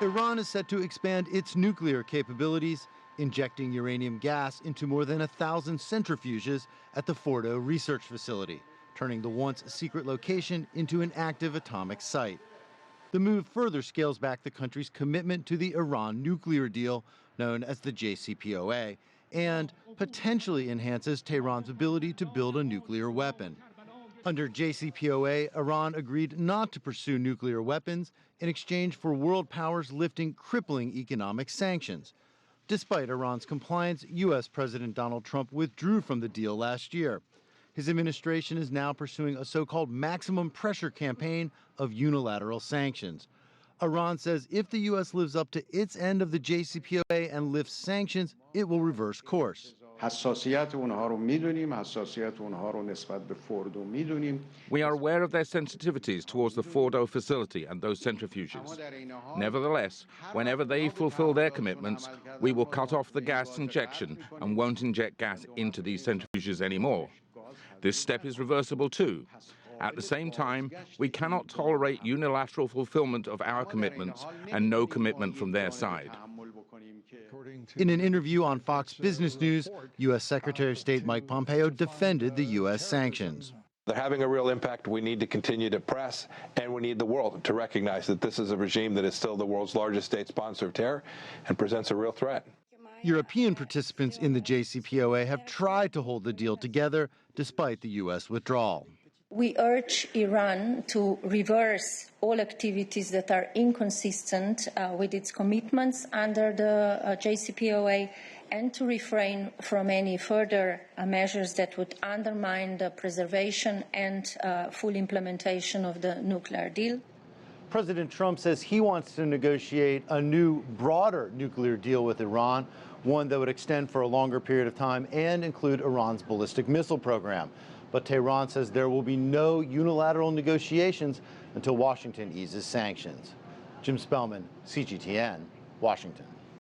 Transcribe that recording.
Iran is set to expand its nuclear capabilities, injecting uranium gas into more than 1,000 centrifuges at the Fordo research facility, turning the once secret location into an active atomic site. The move further scales back the country's commitment to the Iran nuclear deal, known as the JCPOA, and potentially enhances Tehran's ability to build a nuclear weapon. Under JCPOA, Iran agreed not to pursue nuclear weapons in exchange for world powers lifting crippling economic sanctions. Despite Iran's compliance, U.S. President Donald Trump withdrew from the deal last year. His administration is now pursuing a so-called maximum pressure campaign of unilateral sanctions. Iran says if the U.S. lives up to its end of the JCPOA and lifts sanctions, it will reverse course. We are aware of their sensitivities towards the Fordo facility and those centrifuges. Nevertheless, whenever they fulfill their commitments, we will cut off the gas injection and won't inject gas into these centrifuges anymore. This step is reversible too. At the same time, we cannot tolerate unilateral fulfillment of our commitments and no commitment from their side. In an interview on Fox Business News, U.S. Secretary of State Mike Pompeo defended the U.S. sanctions. They're having a real impact. We need to continue to press, and we need the world to recognize that this is a regime that is still the world's largest state sponsor of terror and presents a real threat. European participants in the JCPOA have tried to hold the deal together despite the U.S. withdrawal. We urge Iran to reverse all activities that are inconsistent with its commitments under the JCPOA and to refrain from any further measures that would undermine the preservation and full implementation of the nuclear deal. President Trump says he wants to negotiate a new, broader nuclear deal with Iran, one that would extend for a longer period of time and include Iran's ballistic missile program. But Tehran says there will be no unilateral negotiations until Washington eases sanctions. Jim Spellman, CGTN, Washington.